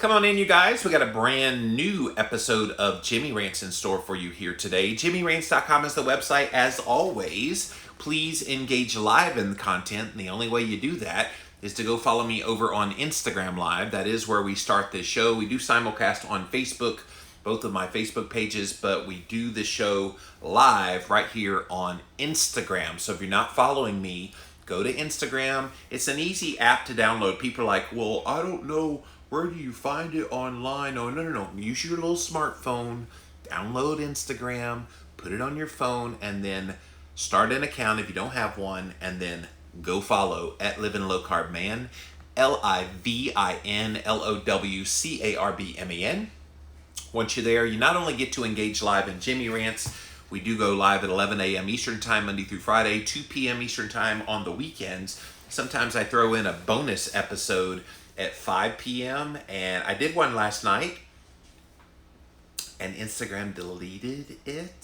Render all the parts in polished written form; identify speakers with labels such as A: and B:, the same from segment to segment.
A: Come on in, you guys. We got a brand new episode of Jimmy Rants in store for you here today. JimmyRants.com is the website. As always, please engage live in the content. And the only way you do that is to go follow me over on Instagram Live. That is where we start this show. We do simulcast on Facebook, both of my Facebook pages, but we do the show live right here on Instagram. So if you're not following me, go to Instagram. It's an easy app to download. People are like, well, I don't know. Where do you find it online? Oh, no. Use your little smartphone, download Instagram, put it on your phone, and then start an account if you don't have one, and then go follow at Living Low Carb Man, LIVINLOWCARBMEN. Once you're there, you not only get to engage live in Jimmy Rants, we do go live at 11 a.m. Eastern Time, Monday through Friday, 2 p.m. Eastern Time on the weekends. Sometimes I throw in a bonus episode at 5 p.m. and I did one last night and Instagram deleted it.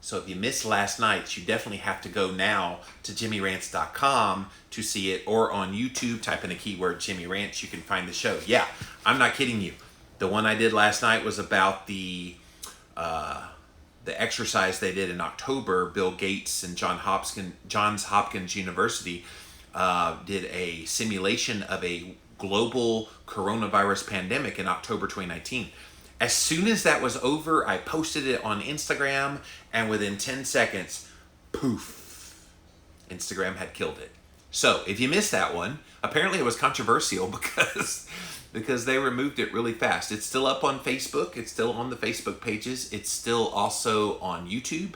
A: So if you missed last night, you definitely have to go now to JimmyRants.com to see it, or on YouTube, type in the keyword Jimmy Rants, you can find the show. Yeah, I'm not kidding you. The one I did last night was about the exercise they did in October. Bill Gates and Johns Hopkins University did a simulation of a global coronavirus pandemic in October 2019. As soon as that was over, I posted it on Instagram, and within 10 seconds, poof, Instagram had killed it. So if you missed that one, apparently it was controversial because they removed it really fast. It's still up on Facebook. It's still on the Facebook pages. It's still also on YouTube.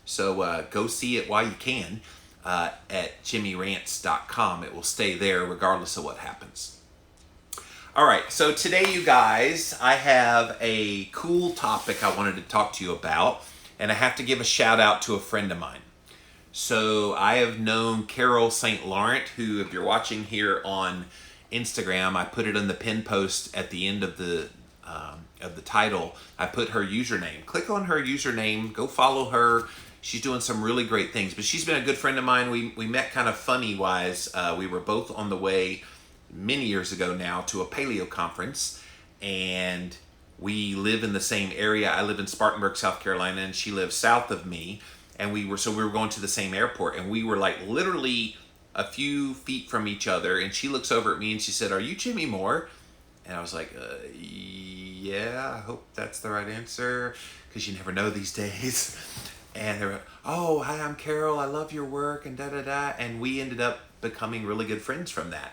A: So go see it while you can at JimmyRants.com. It will stay there regardless of what happens. All right, so today, you guys, I have a cool topic I wanted to talk to you about, and I have to give a shout out to a friend of mine. So I have known Carol St. Laurent, who, if you're watching here on Instagram, I put it in the pin post at the end of the title. I put her username. Click on her username, go follow her. She's doing some really great things, but she's been a good friend of mine. We met kind of funny-wise. We were both on the way many years ago now to a paleo conference, and we live in the same area. I live in Spartanburg, South Carolina, and she lives south of me, and we were going to the same airport, and we were like literally a few feet from each other, and she looks over at me and she said, "Are you Jimmy Moore?" And I was like, yeah, I hope that's the right answer, because you never know these days. And they were, "Oh, hi, I'm Carol. I love your work," and da-da-da. And we ended up becoming really good friends from that.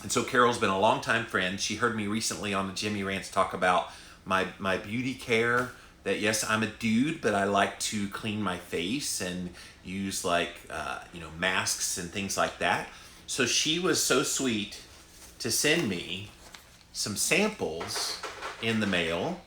A: And so Carol's been a longtime friend. She heard me recently on the Jimmy Rants talk about my beauty care, that yes, I'm a dude, but I like to clean my face and use masks and things like that. So she was so sweet to send me some samples in the mail,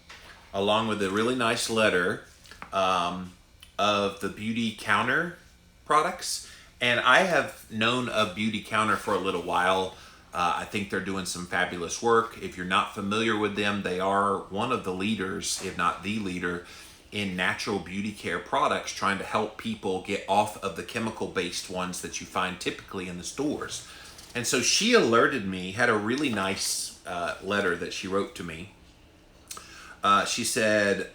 A: along with a really nice letter of the Beauty Counter products. And I have known of Beauty Counter for a little while. I think they're doing some fabulous work. If you're not familiar with them, they are one of the leaders, if not the leader, in natural beauty care products, trying to help people get off of the chemical-based ones that you find typically in the stores. And so she alerted me, had a really nice letter that she wrote to me. She said,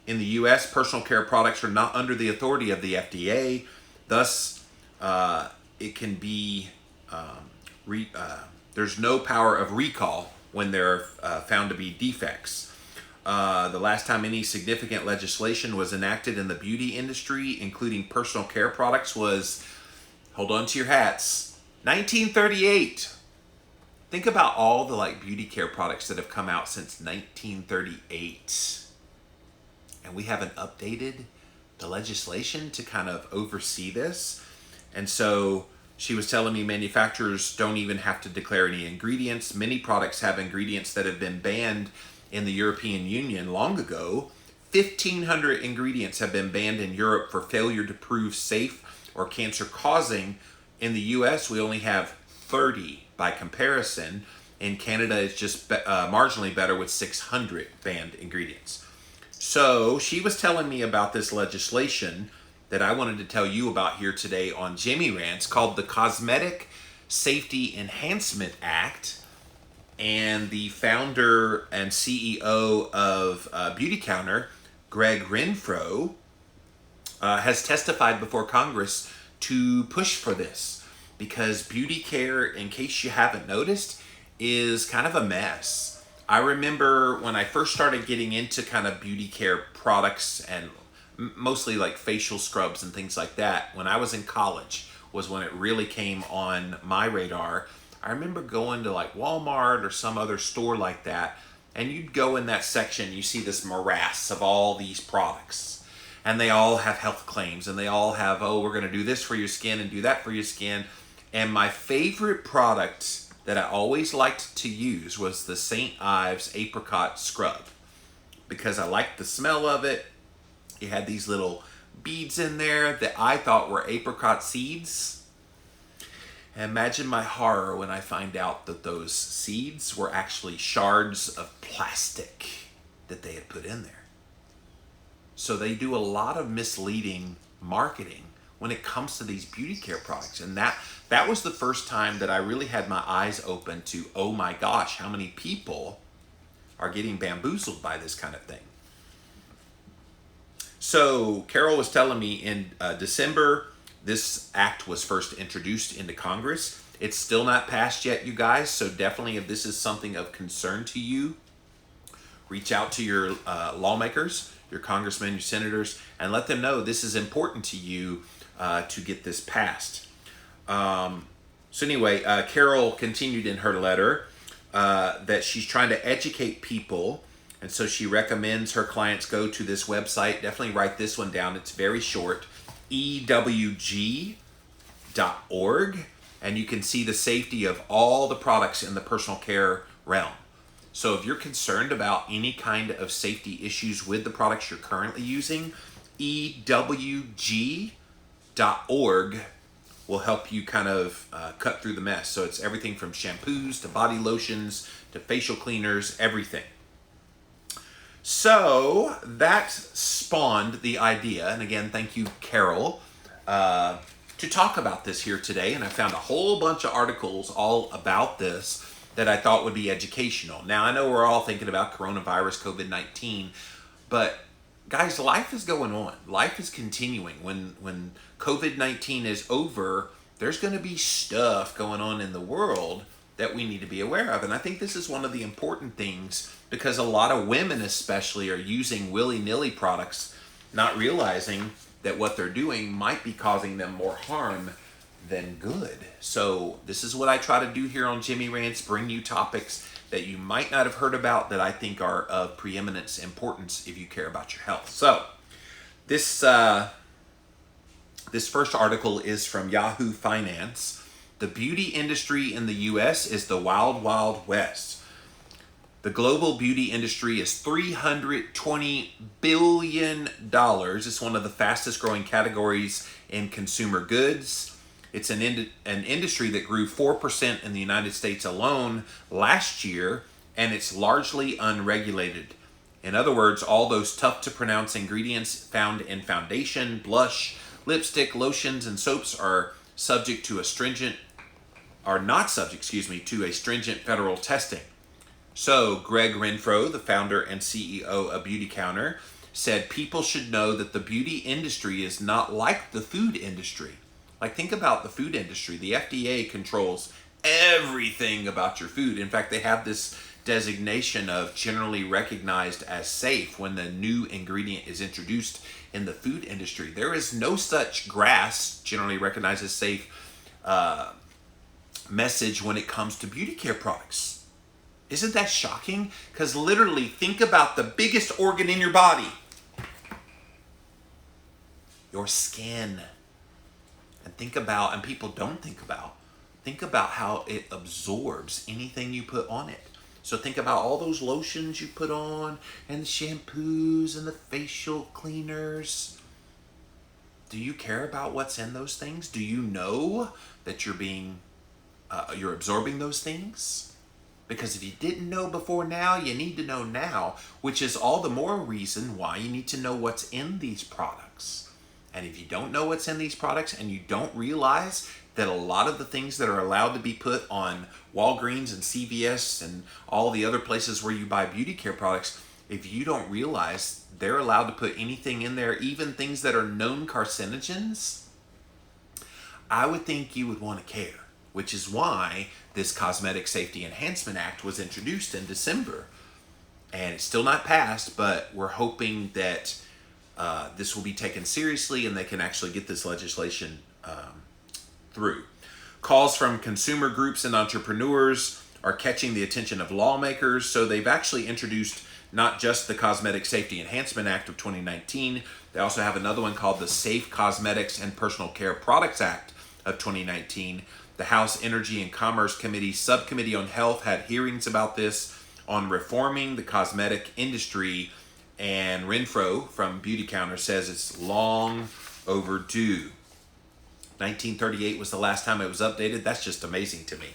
A: in the U.S., personal care products are not under the authority of the FDA. Thus, it can be, there's no power of recall when they're found to be defects. The last time any significant legislation was enacted in the beauty industry, including personal care products, was, hold on to your hats, 1938. Think about all the beauty care products that have come out since 1938. And we haven't updated the legislation to kind of oversee this. And so she was telling me manufacturers don't even have to declare any ingredients. Many products have ingredients that have been banned in the European Union long ago. 1,500 ingredients have been banned in Europe for failure to prove safe or cancer-causing. In the US, we only have 30 by comparison. In Canada, it's just marginally better with 600 banned ingredients. So she was telling me about this legislation that I wanted to tell you about here today on Jimmy Rants, called the Cosmetic Safety Enhancement Act. And the founder and CEO of Beauty Counter, Greg Renfro, has testified before Congress to push for this because beauty care, in case you haven't noticed, is kind of a mess. I remember when I first started getting into kind of beauty care products and mostly like facial scrubs and things like that, when I was in college was when it really came on my radar. I remember going to like Walmart or some other store like that, and you'd go in that section, you see this morass of all these products. And they all have health claims, and they all have, oh, we're going to do this for your skin and do that for your skin. And my favorite product that I always liked to use was the St. Ives Apricot Scrub because I liked the smell of it. It had these little beads in there that I thought were apricot seeds. And imagine my horror when I find out that those seeds were actually shards of plastic that they had put in there. So they do a lot of misleading marketing when it comes to these beauty care products. And that was the first time that I really had my eyes open to, oh my gosh, how many people are getting bamboozled by this kind of thing. So Carol was telling me in December, this act was first introduced into Congress. It's still not passed yet, you guys. So definitely if this is something of concern to you, reach out to your lawmakers, your congressmen, your senators, and let them know this is important to you to get this passed. So anyway, Carol continued in her letter that she's trying to educate people. And so she recommends her clients go to this website. Definitely write this one down. It's very short, ewg.org. And you can see the safety of all the products in the personal care realm. So if you're concerned about any kind of safety issues with the products you're currently using, ewg.org will help you kind of cut through the mess. So it's everything from shampoos to body lotions to facial cleaners, everything. So that spawned the idea, and again, thank you, Carol, to talk about this here today. And I found a whole bunch of articles all about this that I thought would be educational. Now, I know we're all thinking about coronavirus, COVID-19, but guys, life is going on. Life is continuing. When COVID-19 is over, there's going to be stuff going on in the world that we need to be aware of. And I think this is one of the important things because a lot of women especially are using willy-nilly products, not realizing that what they're doing might be causing them more harm than good. So this is what I try to do here on Jimmy Rants, bring you topics that you might not have heard about that I think are of preeminence importance if you care about your health. So this first article is from Yahoo Finance. The beauty industry in the U.S. is the wild, wild west. The global beauty industry is $320 billion. It's one of the fastest growing categories in consumer goods. It's an industry that grew 4% in the United States alone last year, and it's largely unregulated. In other words, all those tough to pronounce ingredients found in foundation, blush, lipstick, lotions, and soaps are not subject to a stringent federal testing. So Greg Renfro, the founder and CEO of Beauty Counter, said people should know that the beauty industry is not like the food industry. Like, think about the food industry. The FDA controls everything about your food. In fact, they have this designation of generally recognized as safe when the new ingredient is introduced in the food industry. There is no such GRAS, generally recognized as safe, message when it comes to beauty care products. Isn't that shocking? Because literally, think about the biggest organ in your body. Your skin. And people don't think about how it absorbs anything you put on it. So think about all those lotions you put on and the shampoos and the facial cleaners. Do you care about what's in those things? Do you know that you're absorbing those things? Because if you didn't know before now, you need to know now, which is all the more reason why you need to know what's in these products. And if you don't know what's in these products and you don't realize that a lot of the things that are allowed to be put on Walgreens and CVS and all the other places where you buy beauty care products, if you don't realize they're allowed to put anything in there, even things that are known carcinogens, I would think you would want to care, which is why this Cosmetic Safety Enhancement Act was introduced in December. And it's still not passed, but we're hoping that this will be taken seriously and they can actually get this legislation through. Calls from consumer groups and entrepreneurs are catching the attention of lawmakers, so they've actually introduced not just the Cosmetic Safety Enhancement Act of 2019, they also have another one called the Safe Cosmetics and Personal Care Products Act of 2019. The House Energy and Commerce Committee Subcommittee on Health had hearings about this on reforming the cosmetic industry, and Renfro from Beauty Counter says it's long overdue. 1938 was the last time it was updated. That's just amazing to me.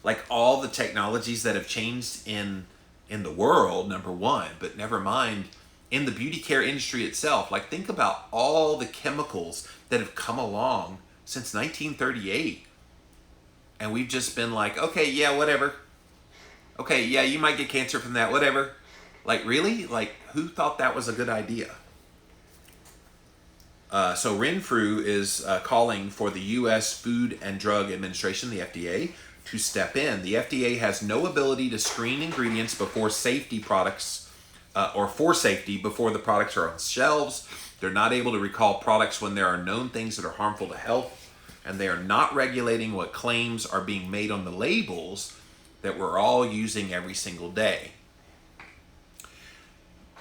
A: Like all the technologies that have changed in the world, number one, but never mind in the beauty care industry itself. Like think about all the chemicals that have come along since 1938. And we've just been like, okay, yeah, whatever. Okay, yeah, you might get cancer from that, whatever. Like really? Like who thought that was a good idea? So Renfrew is calling for the U.S. Food and Drug Administration, the FDA, to step in. The FDA has no ability to screen ingredients before safety products or for safety before the products are on shelves. They're not able to recall products when there are known things that are harmful to health, and they are not regulating what claims are being made on the labels that we're all using every single day.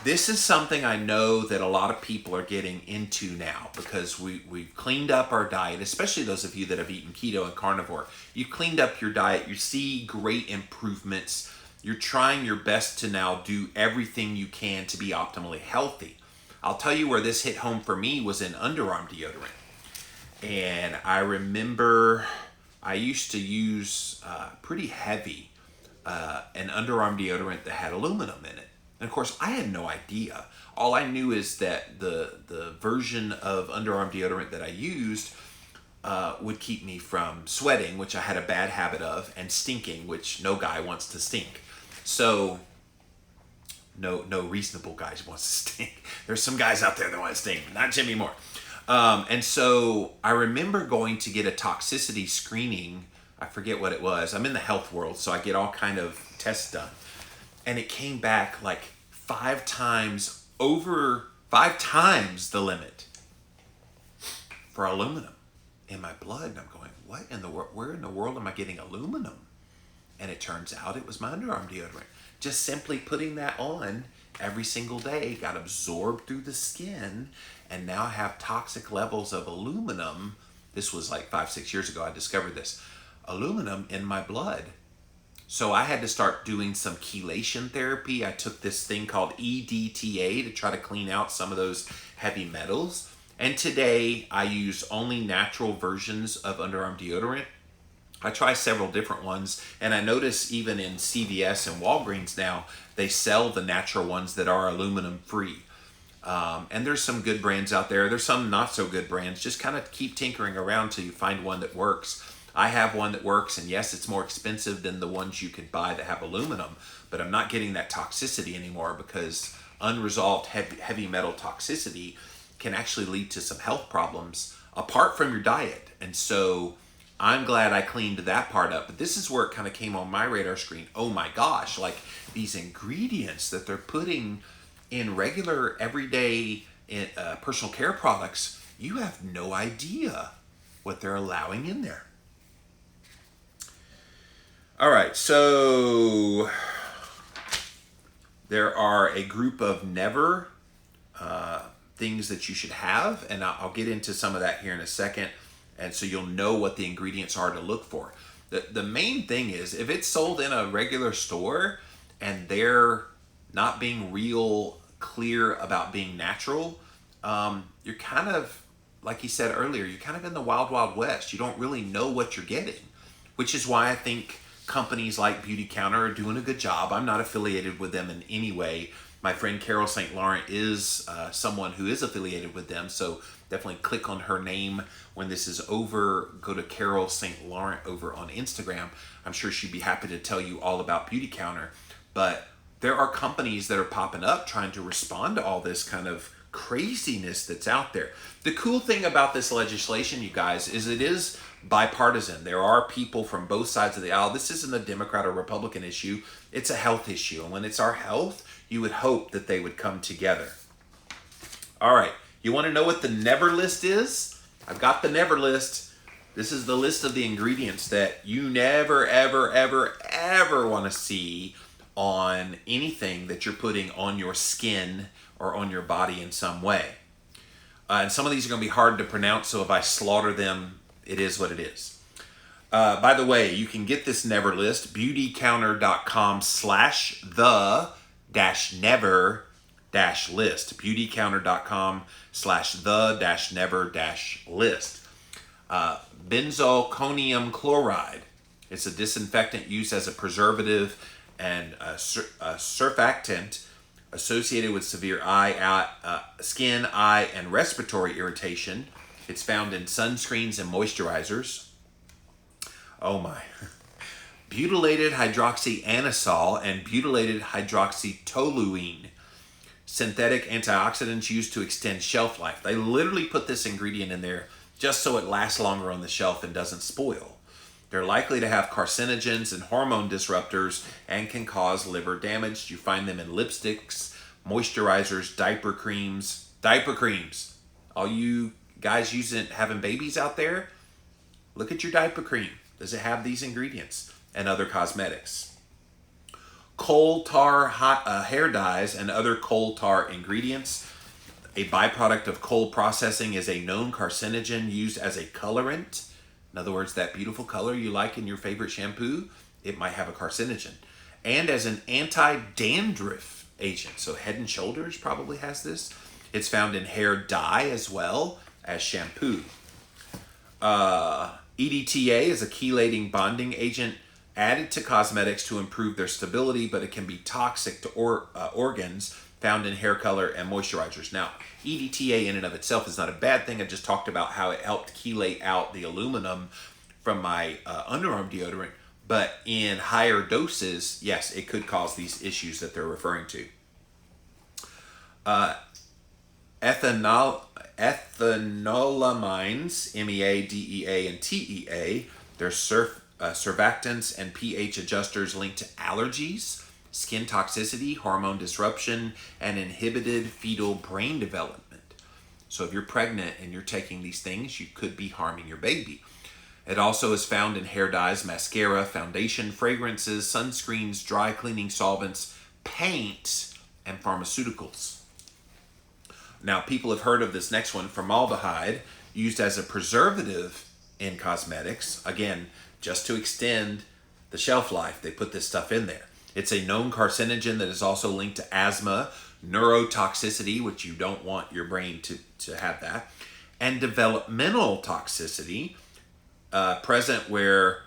A: This is something I know that a lot of people are getting into now because we've cleaned up our diet, especially those of you that have eaten keto and carnivore. You've cleaned up your diet, you see great improvements, you're trying your best to now do everything you can to be optimally healthy. I'll tell you where this hit home for me was in underarm deodorant. And I remember I used to use pretty heavy an underarm deodorant that had aluminum in it. And of course, I had no idea. All I knew is that the version of underarm deodorant that I used would keep me from sweating, which I had a bad habit of, and stinking, which no guy wants to stink. So, no reasonable guys wants to stink. There's some guys out there that want to stink, not Jimmy Moore. And so I remember going to get a toxicity screening. I forget what it was. I'm in the health world, so I get all kind of tests done. And it came back like 5 times the limit for aluminum in my blood. And I'm going, what in the world? Where in the world am I getting aluminum? And it turns out it was my underarm deodorant. Just simply putting that on every single day got absorbed through the skin, and now I have toxic levels of aluminum. This was like 5-6 years ago I discovered this. Aluminum in my blood. So I had to start doing some chelation therapy. I took this thing called EDTA to try to clean out some of those heavy metals. And today I use only natural versions of underarm deodorant. I try several different ones, and I notice even in CVS and Walgreens now, they sell the natural ones that are aluminum free. And there's some good brands out there. There's some not so good brands. Just kind of keep tinkering around till you find one that works. I have one that works, and yes, it's more expensive than the ones you could buy that have aluminum, but I'm not getting that toxicity anymore because unresolved heavy metal toxicity can actually lead to some health problems apart from your diet. And so I'm glad I cleaned that part up, but this is where it kind of came on my radar screen. Oh my gosh, like these ingredients that they're putting in regular, everyday personal care products, you have no idea what they're allowing in there. All right, so there are a group of never things that you should have, and I'll get into some of that here in a second, and so you'll know what the ingredients are to look for. The main thing is, if it's sold in a regular store and they're not being real clear about being natural, you're kind of, like he said earlier, you're kind of in the wild, wild west. You don't really know what you're getting, which is why I think companies like Beauty Counter are doing a good job. I'm not affiliated with them in any way. My friend Carol St. Laurent is someone who is affiliated with them, so definitely click on her name when this is over. Go to Carol St. Laurent over on Instagram. I'm sure she'd be happy to tell you all about Beauty Counter. But there are companies that are popping up trying to respond to all this kind of craziness that's out there. The cool thing about this legislation, you guys, is it is bipartisan. There are people from both sides of the aisle. This isn't a Democrat or Republican issue. It's a health issue. And when it's our health, you would hope that they would come together. All right. You want to know what the never list is? I've got the never list. This is the list of the ingredients that you never, ever, ever, ever want to see on anything that you're putting on your skin or on your body in some way. And some of these are going to be hard to pronounce, so if I slaughter them, it is what it is. By the way, you can get this never list, beautycounter.com/the-never-list. beautycounter.com/the-never-list. Benzalkonium chloride. It's a disinfectant used as a preservative and a surfactant associated with severe skin, eye, and respiratory irritation. It's found in sunscreens and moisturizers. Oh my. Butylated hydroxyanisole and butylated hydroxytoluene. Synthetic antioxidants used to extend shelf life. They literally put this ingredient in there just so it lasts longer on the shelf and doesn't spoil. They're likely to have carcinogens and hormone disruptors and can cause liver damage. You find them in lipsticks, moisturizers, diaper creams. Diaper creams. All you guys having babies out there, look at your diaper cream. Does it have these ingredients? And other cosmetics. Coal tar hair dyes and other coal tar ingredients. A byproduct of coal processing is a known carcinogen used as a colorant. In other words, that beautiful color you like in your favorite shampoo, it might have a carcinogen. And as an anti-dandruff agent. So Head and Shoulders probably has this. It's found in hair dye as well as shampoo. EDTA is a chelating bonding agent added to cosmetics to improve their stability, but it can be toxic to organs found in hair color and moisturizers. Now, EDTA in and of itself is not a bad thing. I just talked about how it helped chelate out the aluminum from my underarm deodorant, but in higher doses, yes, it could cause these issues that they're referring to. Ethanolamines, MEA, DEA, and TEA, they're surfactants and pH adjusters linked to allergies, skin toxicity, hormone disruption, and inhibited fetal brain development. So if you're pregnant and you're taking these things, you could be harming your baby. It also is found in hair dyes, mascara, foundation, fragrances, sunscreens, dry cleaning solvents, paint, and pharmaceuticals. Now, people have heard of this next one, formaldehyde, used as a preservative in cosmetics. Again, just to extend the shelf life, they put this stuff in there. It's a known carcinogen that is also linked to asthma, neurotoxicity, which you don't want your brain to have that, and developmental toxicity, present where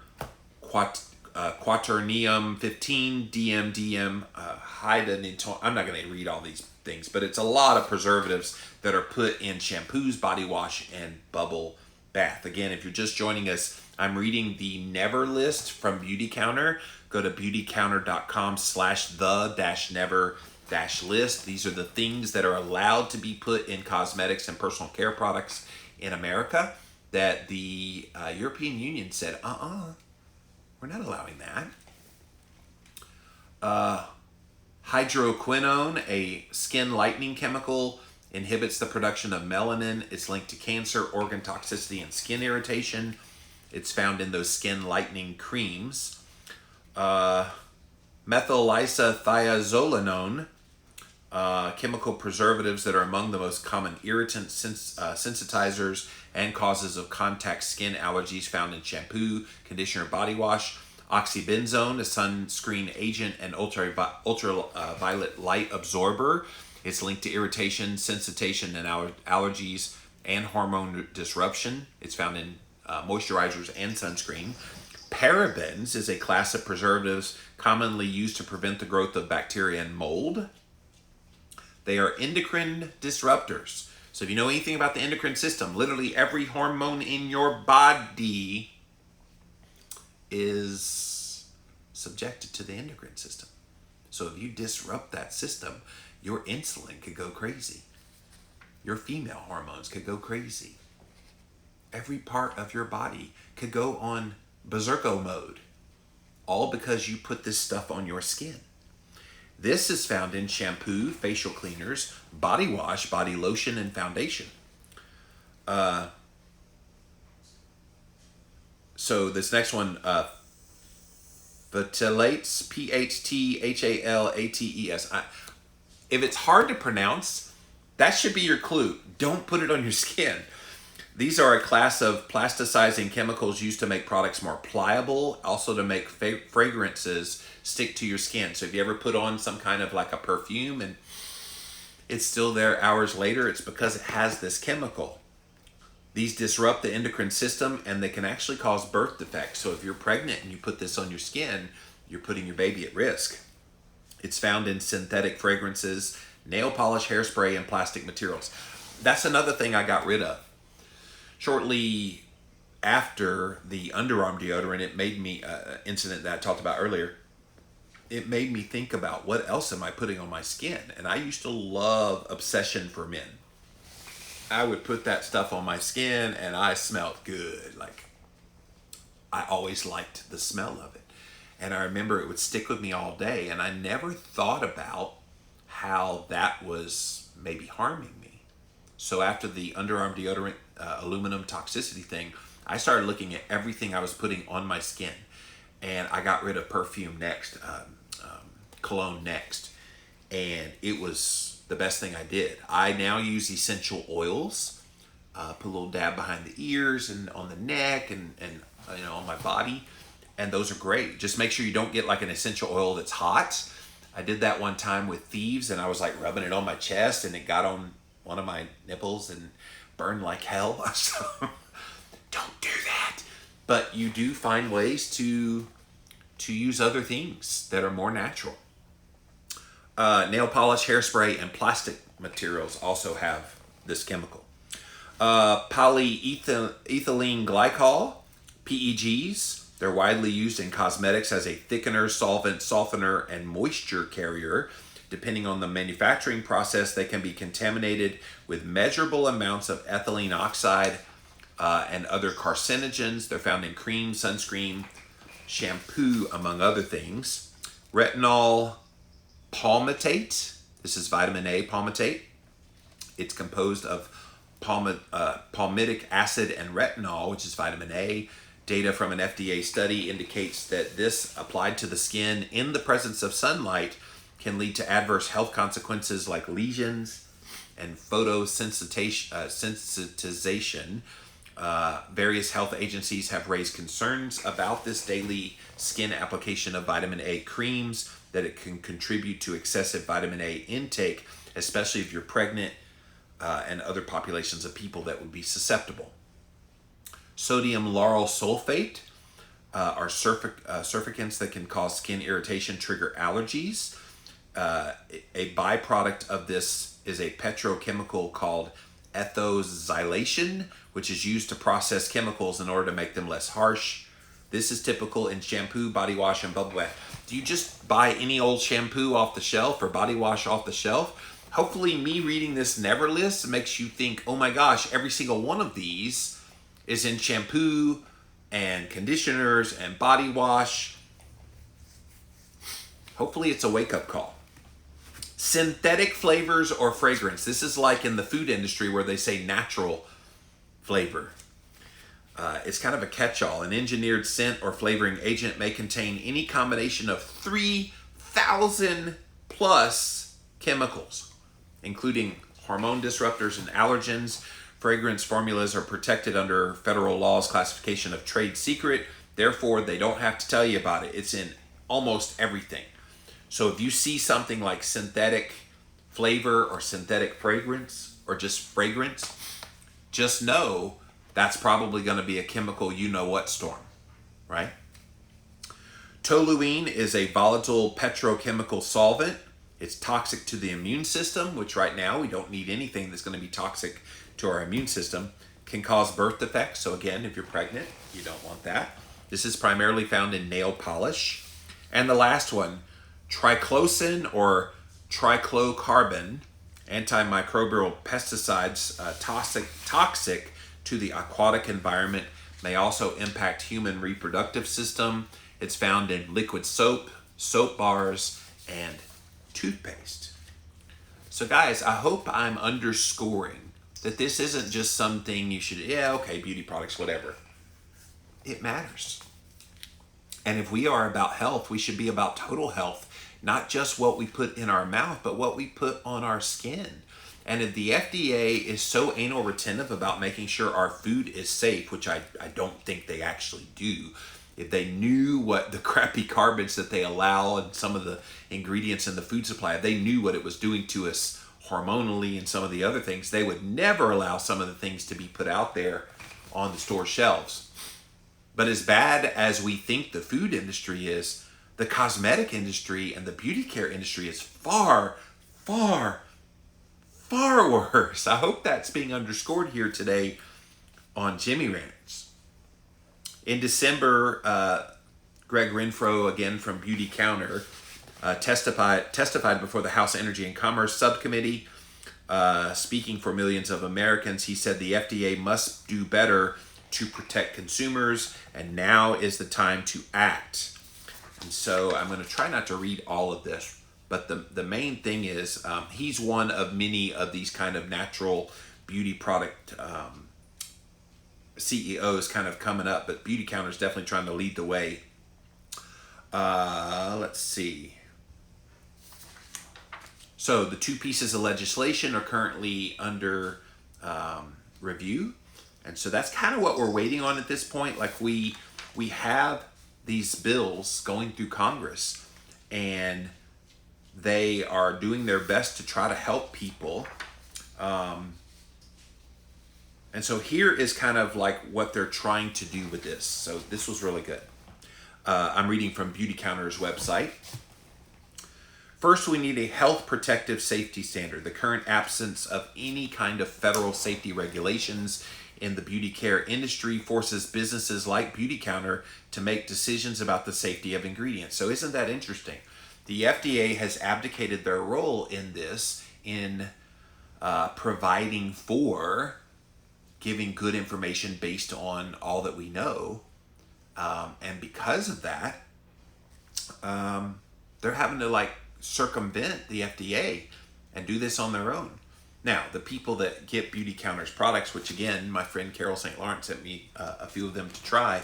A: quaternium 15, DMDM, I'm not going to read all these things, but it's a lot of preservatives that are put in shampoos, body wash, and bubble bath. Again, if you're just joining us, I'm reading the never list from Beauty Counter. Go to beautycounter.com/the-never-list. These are the things that are allowed to be put in cosmetics and personal care products in America that the European Union said, we're not allowing that. Hydroquinone, a skin lightening chemical, inhibits the production of melanin. It's linked to cancer, organ toxicity, and skin irritation. It's found in those skin lightening creams. Methylisothiazolinone, chemical preservatives that are among the most common irritant sensitizers and causes of contact skin allergies found in shampoo, conditioner, body wash. Oxybenzone, a sunscreen agent and ultraviolet light absorber. It's linked to irritation, sensitization, and allergies and hormone disruption. It's found in moisturizers and sunscreen. Parabens is a class of preservatives commonly used to prevent the growth of bacteria and mold. They are endocrine disruptors. So if you know anything about the endocrine system, literally every hormone in your body is subjected to the endocrine system. So if you disrupt that system, your insulin could go crazy. Your female hormones could go crazy. Every part of your body could go on berserko mode, all because you put this stuff on your skin. This is found in shampoo, facial cleaners, body wash, body lotion, and foundation. So this next one, phthalates, P-H-T-H-A-L-A-T-E-S. If it's hard to pronounce, that should be your clue. Don't put it on your skin. These are a class of plasticizing chemicals used to make products more pliable, also to make fragrances stick to your skin. So if you ever put on some kind of like a perfume and it's still there hours later, it's because it has this chemical. These disrupt the endocrine system and they can actually cause birth defects. So if you're pregnant and you put this on your skin, you're putting your baby at risk. It's found in synthetic fragrances, nail polish, hairspray, and plastic materials. That's another thing I got rid of. Shortly after the underarm deodorant, it made me, incident that I talked about earlier, it made me think about what else am I putting on my skin? And I used to love Obsession for Men. I would put that stuff on my skin and I smelled good. Like, I always liked the smell of it. And I remember it would stick with me all day, and I never thought about how that was maybe harming me. So after the underarm deodorant aluminum toxicity thing, I started looking at everything I was putting on my skin, and I got rid of perfume next, cologne next, and it was the best thing I did. I now use essential oils, put a little dab behind the ears and on the neck and on my body, and those are great. Just make sure you don't get like an essential oil that's hot. I did that one time with Thieves, and I was like rubbing it on my chest, and it got on one of my nipples and burned like hell. So don't do that. But you do find ways to use other things that are more natural. Nail polish, hairspray, and plastic materials also have this chemical. Polyethylene glycol, PEGs. They're widely used in cosmetics as a thickener, solvent, softener, and moisture carrier. Depending on the manufacturing process, they can be contaminated with measurable amounts of ethylene oxide and other carcinogens. They're found in cream, sunscreen, shampoo, among other things. Retinol palmitate. This is vitamin A palmitate. It's composed of palmitic acid and retinol, which is vitamin A. Data from an FDA study indicates that this applied to the skin in the presence of sunlight can lead to adverse health consequences like lesions and photosensitization. Various health agencies have raised concerns about this daily skin application of vitamin A creams, that it can contribute to excessive vitamin A intake, especially if you're pregnant and other populations of people that would be susceptible. Sodium lauryl sulfate are surfactants that can cause skin irritation, trigger allergies. A byproduct of this is a petrochemical called ethoxylation, which is used to process chemicals in order to make them less harsh. This is typical in shampoo, body wash, and bubble bath. Do you just buy any old shampoo off the shelf or body wash off the shelf? Hopefully me reading this never list makes you think, oh my gosh, every single one of these is in shampoo and conditioners and body wash. Hopefully it's a wake-up call. Synthetic flavors or fragrance. This is like in the food industry where they say natural flavor. It's kind of a catch-all. An engineered scent or flavoring agent may contain any combination of 3,000 plus chemicals, including hormone disruptors and allergens. Fragrance formulas are protected under federal law's classification of trade secret. Therefore, they don't have to tell you about it. It's in almost everything. So if you see something like synthetic flavor or synthetic fragrance or just fragrance, just know that's probably going to be a chemical you know what storm, right? Toluene is a volatile petrochemical solvent. It's toxic to the immune system, which right now we don't need anything that's going to be toxic to our immune system. Can cause birth defects. So again, if you're pregnant, you don't want that. This is primarily found in nail polish. And the last one, triclosan or triclocarbon, antimicrobial pesticides, toxic to the aquatic environment, may also impact human reproductive system. It's found in liquid soap, soap bars, and toothpaste. So guys, I hope I'm underscoring that this isn't just something you should, beauty products, whatever. It matters. And if we are about health, we should be about total health, not just what we put in our mouth, but what we put on our skin. And if the FDA is so anal retentive about making sure our food is safe, which I don't think they actually do, if they knew what the crappy carbons that they allow and some of the ingredients in the food supply, if they knew what it was doing to us hormonally and some of the other things, they would never allow some of the things to be put out there on the store shelves. But as bad as we think the food industry is, the cosmetic industry and the beauty care industry is far, far, far worse. I hope that's being underscored here today on Jimmy Rants. In December, Greg Renfro, again from Beauty Counter, testified before the House Energy and Commerce Subcommittee, speaking for millions of Americans. He said the FDA must do better to protect consumers, and now is the time to act. And so I'm going to try not to read all of this, but the main thing is he's one of many of these kind of natural beauty product CEOs kind of coming up, but Beauty Counter is definitely trying to lead the way. Let's see. So the two pieces of legislation are currently under review. And so that's kind of what we're waiting on at this point. Like we have these bills going through Congress, and they are doing their best to try to help people. And so here is kind of like what they're trying to do with this. So this was really good. I'm reading from Beauty Counter's website. First, we need a health protective safety standard. The current absence of any kind of federal safety regulations in the beauty care industry forces businesses like Beauty Counter to make decisions about the safety of ingredients. So isn't that interesting? The FDA has abdicated their role in this, in providing for giving good information based on all that we know. And because of that, they're having to circumvent the FDA and do this on their own. Now, the people that get Beauty Counter's products, which again, my friend Carol St. Laurent sent me a few of them to try,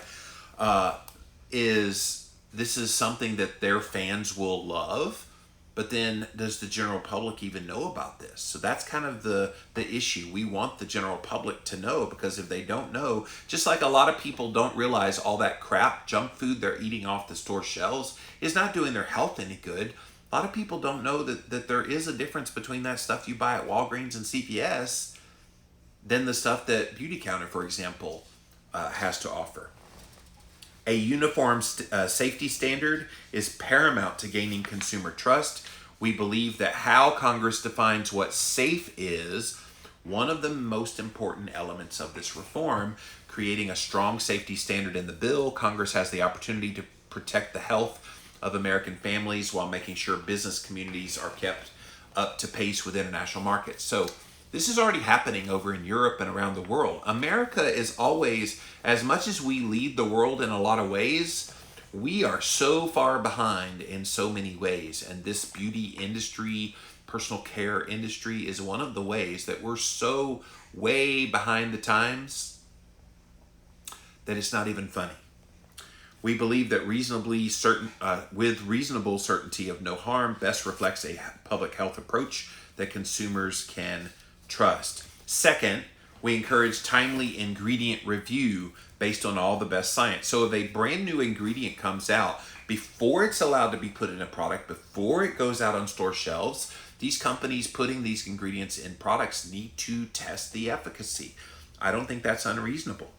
A: this is something that their fans will love, but then does the general public even know about this? So that's kind of the issue. We want the general public to know, because if they don't know, just like a lot of people don't realize all that crap junk food they're eating off the store shelves is not doing their health any good. A lot of people don't know that there is a difference between that stuff you buy at Walgreens and CVS than the stuff that Beauty Counter, for example, has to offer. A uniform safety standard is paramount to gaining consumer trust. We believe that how Congress defines what safe is one of the most important elements of this reform. Creating a strong safety standard in the bill, Congress has the opportunity to protect the health of American families while making sure business communities are kept up to pace with international markets. So this is already happening over in Europe and around the world. America is always, as much as we lead the world in a lot of ways, we are so far behind in so many ways. And this beauty industry, personal care industry is one of the ways that we're so way behind the times that it's not even funny. We believe that with reasonable certainty of no harm best reflects a public health approach that consumers can trust. Second, we encourage timely ingredient review based on all the best science. So if a brand new ingredient comes out, before it's allowed to be put in a product, before it goes out on store shelves, these companies putting these ingredients in products need to test the efficacy. I don't think that's unreasonable.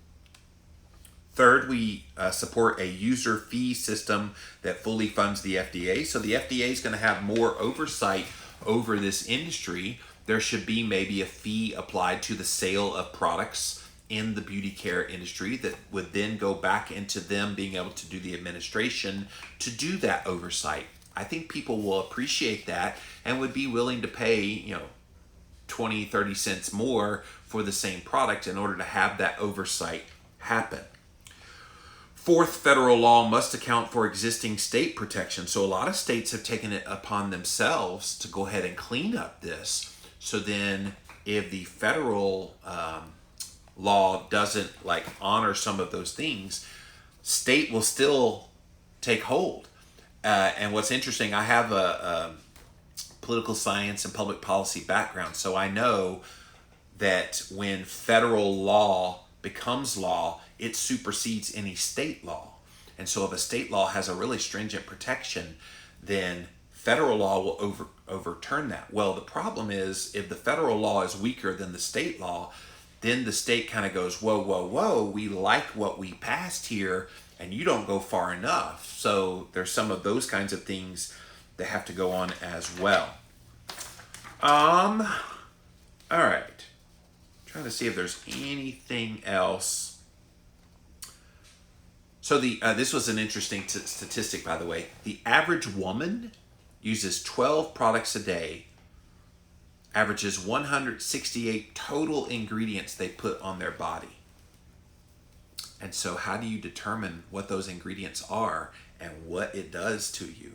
A: Third, we support a user fee system that fully funds the FDA. So the FDA is going to have more oversight over this industry. There should be maybe a fee applied to the sale of products in the beauty care industry that would then go back into them being able to do the administration to do that oversight. I think people will appreciate that and would be willing to pay, 20, 30 cents more for the same product in order to have that oversight happen. Fourth, federal law must account for existing state protection. So a lot of states have taken it upon themselves to go ahead and clean up this. So then if the federal law doesn't honor some of those things, state will still take hold. And what's interesting, I have a political science and public policy background. So I know that when federal law becomes law, it supersedes any state law. And so if a state law has a really stringent protection, then federal law will overturn that. Well, the problem is if the federal law is weaker than the state law, then the state kind of goes, whoa, whoa, whoa, we like what we passed here and you don't go far enough. So there's some of those kinds of things that have to go on as well. All right. Trying to see if there's anything else. So this was an interesting statistic, by the way. The average woman uses 12 products a day, averages 168 total ingredients they put on their body. And so how do you determine what those ingredients are and what it does to you?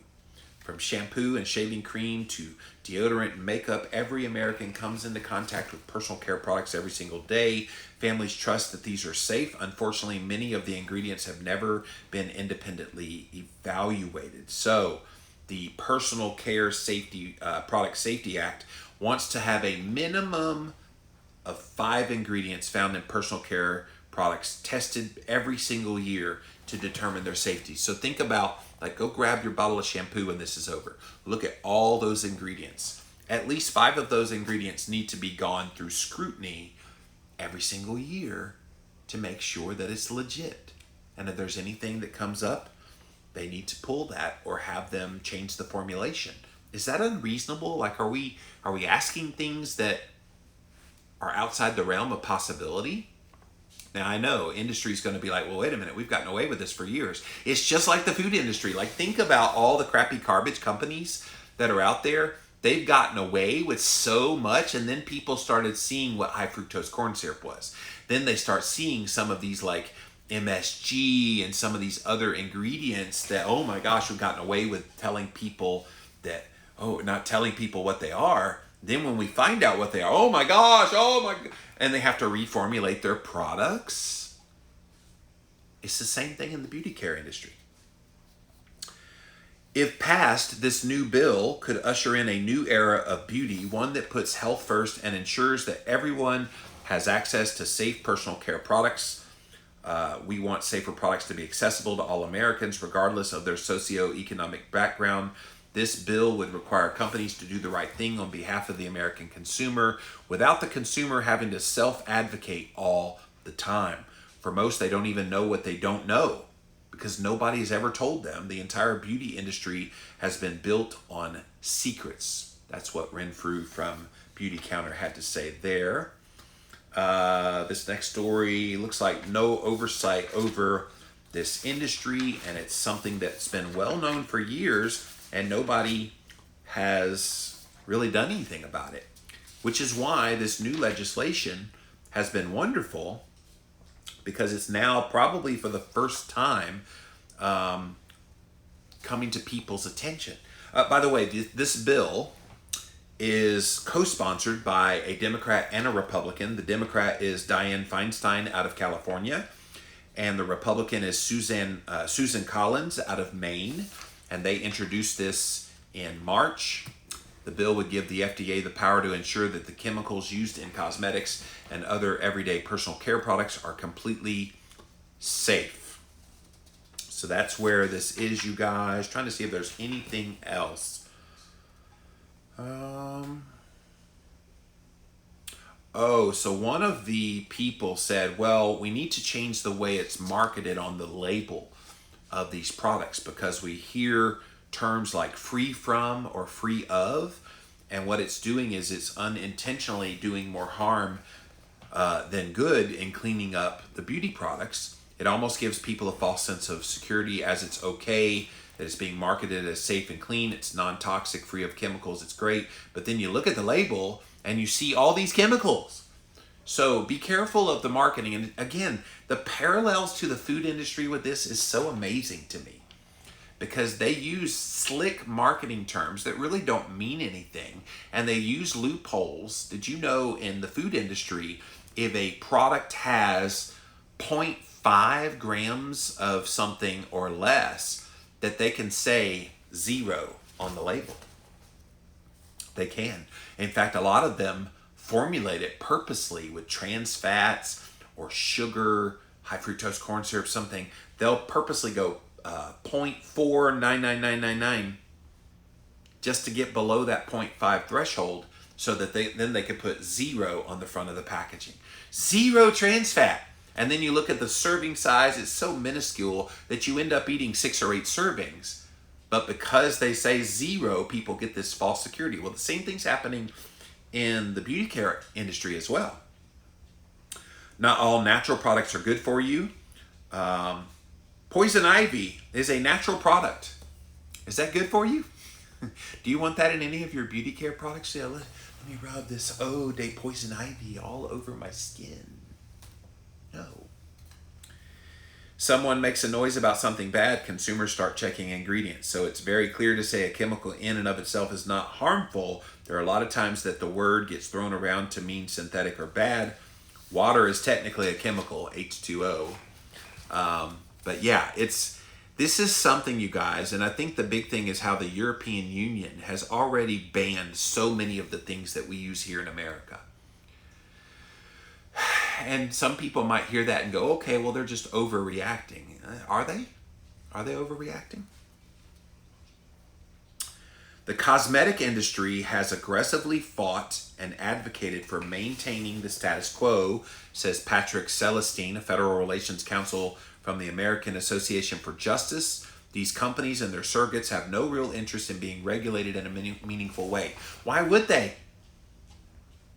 A: From shampoo and shaving cream to deodorant and makeup, every American comes into contact with personal care products every single day. Families trust that these are safe. Unfortunately, many of the ingredients have never been independently evaluated. So the Personal Care Safety Product Safety Act wants to have a minimum of 5 ingredients found in personal care products tested every single year to determine their safety. So think about, go grab your bottle of shampoo when this is over. Look at all those ingredients. At least 5 of those ingredients need to be gone through scrutiny every single year to make sure that it's legit. And if there's anything that comes up, they need to pull that or have them change the formulation. Is that unreasonable? Are we asking things that are outside the realm of possibility? Now, I know industry's going to be like, well, wait a minute, we've gotten away with this for years. It's just like the food industry. Think about all the crappy garbage companies that are out there. They've gotten away with so much, and then people started seeing what high fructose corn syrup was. Then they start seeing some of these MSG and some of these other ingredients that, oh my gosh, we've gotten away with telling people that, not telling people what they are. Then when we find out what they are, oh my gosh, and they have to reformulate their products. It's the same thing in the beauty care industry. If passed, this new bill could usher in a new era of beauty, one that puts health first and ensures that everyone has access to safe personal care products. We want safer products to be accessible to all Americans, regardless of their socioeconomic background. This bill would require companies to do the right thing on behalf of the American consumer without the consumer having to self-advocate all the time. For most, they don't even know what they don't know because nobody's ever told them. The entire beauty industry has been built on secrets. That's what Renfrew from Beauty Counter had to say there. This next story looks like no oversight over this industry, and it's something that's been well known for years, and nobody has really done anything about it, which is why this new legislation has been wonderful, because it's now probably for the first time coming to people's attention. By the way, this bill is co-sponsored by a Democrat and a Republican. The Democrat is Dianne Feinstein out of California, and the Republican is Susan Collins out of Maine. And they introduced this in March. The bill would give the FDA the power to ensure that the chemicals used in cosmetics and other everyday personal care products are completely safe. So that's where this is, you guys. Trying to see if there's anything else. Oh, so one of the people said, well, we need to change the way it's marketed on the label of these products because we hear terms like free from or free of. And what it's doing is it's unintentionally doing more harm than good in cleaning up the beauty products. It almost gives people a false sense of security as it's okay, that it's being marketed as safe and clean, it's non-toxic, free of chemicals, it's great. But then you look at the label and you see all these chemicals. So be careful of the marketing. And again, the parallels to the food industry with this is so amazing to me because they use slick marketing terms that really don't mean anything. And they use loopholes. Did you know in the food industry, if a product has zero point 0.5 grams of something or less, that they can say zero on the label? They can. In fact, a lot of them formulate it purposely with trans fats or sugar, high fructose corn syrup, something. They'll purposely go 0.499999 just to get below that 0.5 threshold so that they could put zero on the front of the packaging. Zero trans fat. And then you look at the serving size, it's so minuscule that you end up eating 6 or 8 servings. But because they say zero, people get this false security. Well, the same thing's happening in the beauty care industry as well. Not all natural products are good for you. Poison ivy is a natural product. Is that good for you? Do you want that in any of your beauty care products? Yeah, let me rub this Eau de Poison Ivy all over my skin. No. Someone makes a noise about something bad, consumers start checking ingredients. So it's very clear to say a chemical in and of itself is not harmful. There are a lot of times that the word gets thrown around to mean synthetic or bad. Water is technically a chemical, H2O. But yeah, this is something, you guys, and I think the big thing is how the European Union has already banned so many of the things that we use here in America. And some people might hear that and go, okay, well, they're just overreacting. Are they? Are they overreacting? The cosmetic industry has aggressively fought and advocated for maintaining the status quo, says Patrick Celestine, a federal relations counsel from the American Association for Justice. These companies and their surrogates have no real interest in being regulated in a meaningful way. Why would they?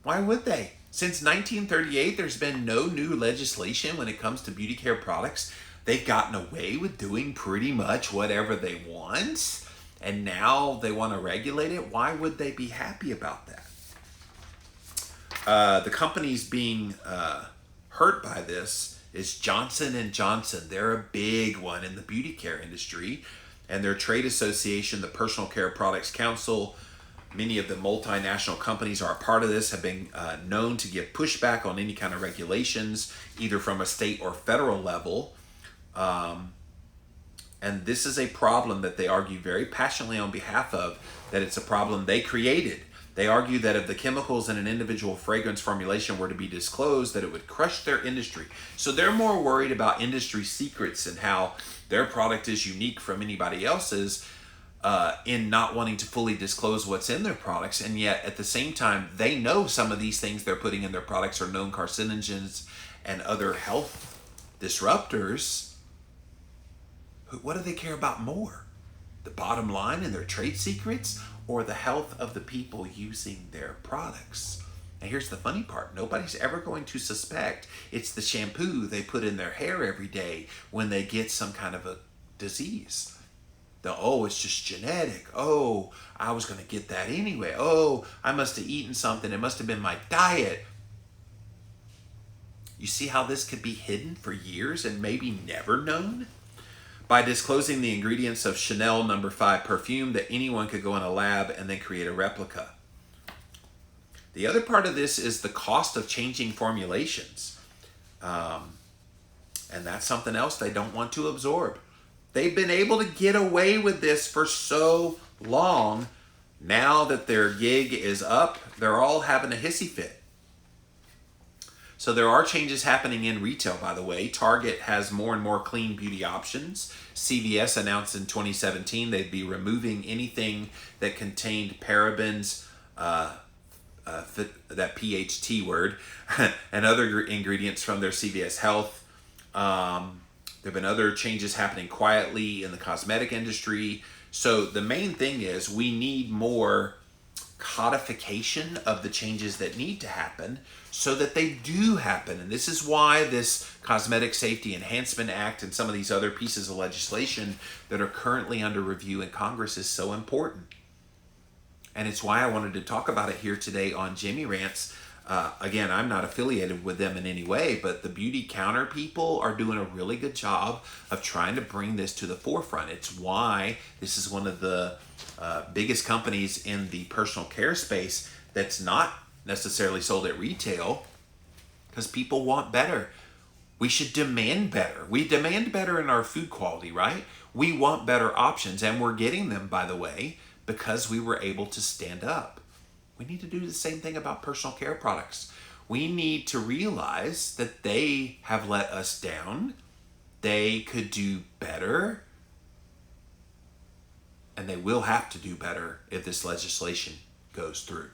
A: Why would they? Since 1938, there's been no new legislation when it comes to beauty care products. They've gotten away with doing pretty much whatever they want, and now they want to regulate it. Why would they be happy about that? The companies being hurt by this is Johnson & Johnson. They're a big one in the beauty care industry, and their trade association, the Personal Care Products Council, many of the multinational companies are a part of this, have been known to give pushback on any kind of regulations, either from a state or federal level. And this is a problem that they argue very passionately on behalf of, that it's a problem they created. They argue that if the chemicals in an individual fragrance formulation were to be disclosed, that it would crush their industry. So they're more worried about industry secrets and how their product is unique from anybody else's, in not wanting to fully disclose what's in their products. And yet at the same time, they know some of these things they're putting in their products are known carcinogens and other health disruptors. What do they care about more? The bottom line and their trade secrets, or the health of the people using their products? And here's the funny part. Nobody's ever going to suspect it's the shampoo they put in their hair every day when they get some kind of a disease. Oh, it's just genetic. Oh, I was going to get that anyway. Oh, I must have eaten something. It must have been my diet. You see how this could be hidden for years and maybe never known? By disclosing the ingredients of Chanel No. 5 perfume, that anyone could go in a lab and then create a replica. The other part of this is the cost of changing formulations. And that's something else they don't want to absorb. They've been able to get away with this for so long. Now that their gig is up, they're all having a hissy fit. So there are changes happening in retail, by the way. Target has more and more clean beauty options. CVS announced in 2017 they'd be removing anything that contained parabens, that PHT word, and other ingredients from their CVS Health. There have been other changes happening quietly in the cosmetic industry. So the main thing is we need more codification of the changes that need to happen so that they do happen. And this is why this Cosmetic Safety Enhancement Act and some of these other pieces of legislation that are currently under review in Congress is so important. And it's why I wanted to talk about it here today on Jimmy Rants. Again, I'm not affiliated with them in any way, but the Beauty Counter people are doing a really good job of trying to bring this to the forefront. It's why this is one of the biggest companies in the personal care space that's not necessarily sold at retail, because people want better. We should demand better. We demand better in our food quality, right? We want better options, and we're getting them, by the way, because we were able to stand up. We need to do the same thing about personal care products. We need to realize that they have let us down. They could do better, and they will have to do better if this legislation goes through.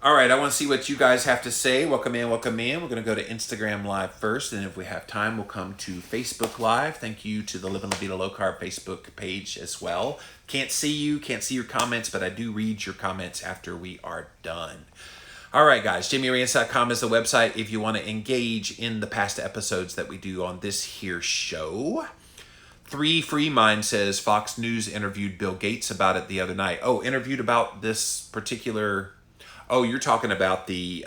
A: All right, I want to see what you guys have to say. Welcome in, welcome in. We're going to go to Instagram Live first, and if we have time, we'll come to Facebook Live. Thank you to the Living La Vida Low Carb Facebook page as well. Can't see you, can't see your comments, but I do read your comments after we are done. All right, guys, JimmyRants.com is the website if you want to engage in the past episodes that we do on this here show. 3 Free Mind says Fox News interviewed Bill Gates about it the other night. Oh, interviewed about this particular... Oh, you're talking about the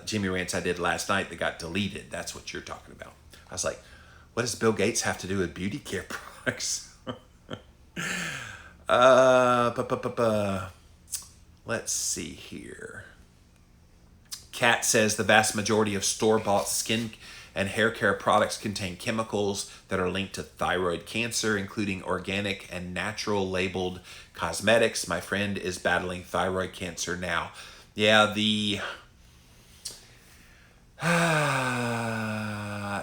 A: Jimmy Rants I did last night that got deleted. That's what you're talking about. I was like, what does Bill Gates have to do with beauty care products? Let's see here. Kat says the vast majority of store-bought skin and hair care products contain chemicals that are linked to thyroid cancer, including organic and natural labeled cosmetics. My friend is battling thyroid cancer now. Yeah,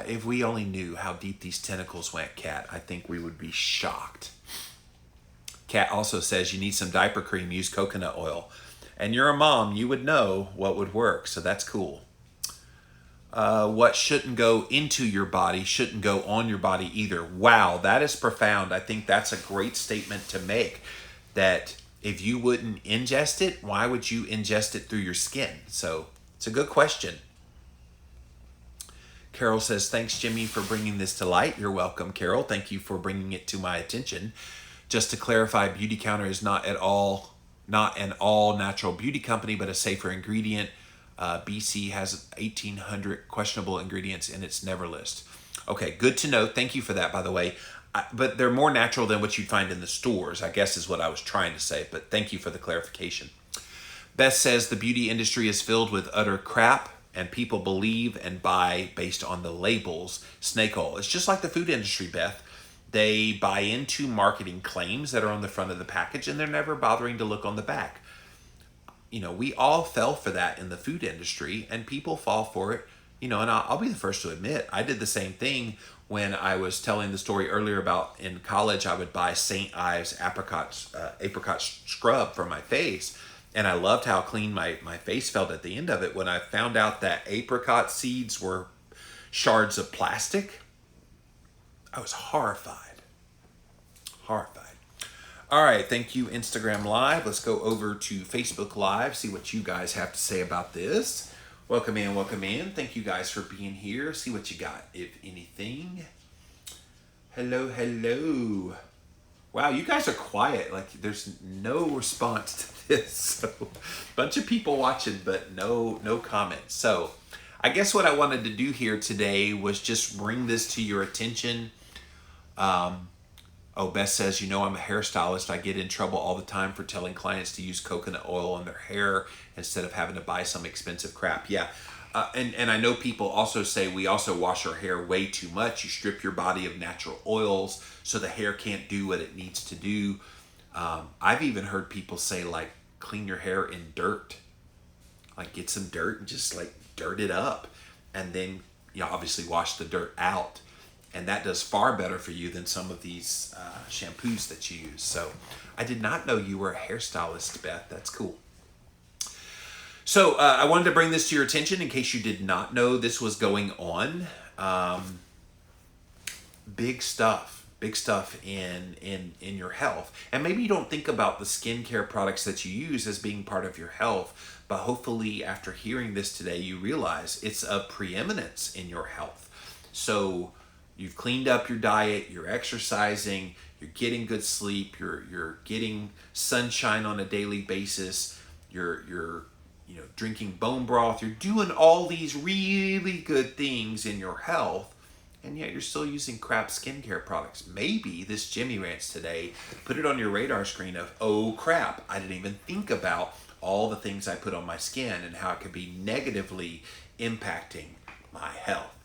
A: if we only knew how deep these tentacles went, Kat, I think we would be shocked. Kat also says you need some diaper cream, use coconut oil. And you're a mom, you would know what would work, so that's cool. What shouldn't go into your body shouldn't go on your body either. Wow, that is profound. I think that's a great statement to make, that if you wouldn't ingest it, why would you ingest it through your skin? So it's a good question. Carol says, thanks, Jimmy, for bringing this to light. You're welcome, Carol. Thank you for bringing it to my attention. Just to clarify, Beauty Counter is not an all natural beauty company, but a safer ingredient. BC has 1,800 questionable ingredients in its never list. Okay, good to know. Thank you for that, by the way. But they're more natural than what you'd find in the stores, I guess is what I was trying to say. But thank you for the clarification. Beth says the beauty industry is filled with utter crap, and people believe and buy based on the labels. Snake oil. It's just like the food industry, Beth. They buy into marketing claims that are on the front of the package, and they're never bothering to look on the back. You know, we all fell for that in the food industry, and people fall for it. You know, and I'll be the first to admit, I did the same thing when I was telling the story earlier about in college, I would buy St. Ives apricot scrub for my face. And I loved how clean my face felt at the end of it. When I found out that apricot seeds were shards of plastic, I was horrified. Horrified. All right, thank you, Instagram Live. Let's go over to Facebook Live, see what you guys have to say about this. Welcome in, welcome in. Thank you guys for being here. See what you got, if anything. Hello, hello. Wow, you guys are quiet. Like, there's no response to this. So, bunch of people watching, but no comments. So, I guess what I wanted to do here today was just bring this to your attention. Beth says, you know, I'm a hairstylist. I get in trouble all the time for telling clients to use coconut oil on their hair instead of having to buy some expensive crap. Yeah. And I know people also say we also wash our hair way too much. You strip your body of natural oils so the hair can't do what it needs to do. I've even heard people say, like, clean your hair in dirt. Like, get some dirt and just, like, dirt it up. And then, you know, obviously wash the dirt out. And that does far better for you than some of these shampoos that you use. So I did not know you were a hairstylist, Beth. That's cool. So I wanted to bring this to your attention in case you did not know this was going on. Um, big stuff in your health, and maybe you don't think about the skincare products that you use as being part of your health, but hopefully after hearing this today you realize it's of preeminence in your health. So you've cleaned up your diet, you're exercising, you're getting good sleep, you're getting sunshine on a daily basis, you're drinking bone broth, you're doing all these really good things in your health, and yet you're still using crap skincare products. Maybe this Jimmy Rants today put it on your radar screen of, oh crap, I didn't even think about all the things I put on my skin and how it could be negatively impacting my health.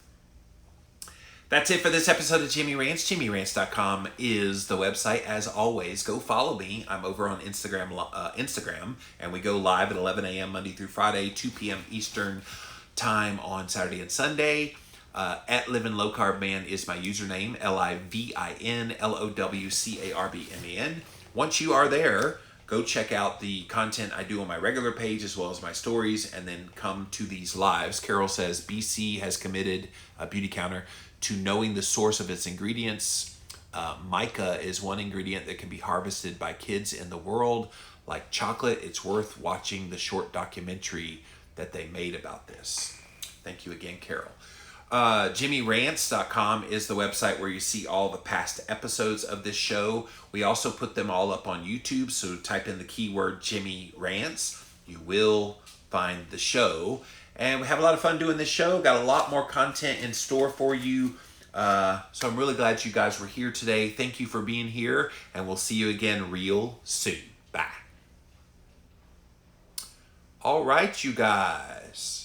A: That's it for this episode of Jimmy Rants. JimmyRants.com is the website. As always, go follow me. I'm over on Instagram, and we go live at 11 a.m. Monday through Friday, 2 p.m. Eastern time on Saturday and Sunday. At Living Low Carb Man is my username, LIVINLOWCARBMAN. Once you are there, go check out the content I do on my regular page as well as my stories, and then come to these lives. Carol says BC has committed a beauty counter to knowing the source of its ingredients. Mica is one ingredient that can be harvested by kids in the world, like chocolate. It's worth watching the short documentary that they made about this. Thank you again, Carol. JimmyRants.com is the website where you see all the past episodes of this show. We also put them all up on YouTube, so type in the keyword Jimmy Rants. You will find the show. And we have a lot of fun doing this show. Got a lot more content in store for you. So I'm really glad you guys were here today. Thank you for being here, and we'll see you again real soon. Bye. All right, you guys.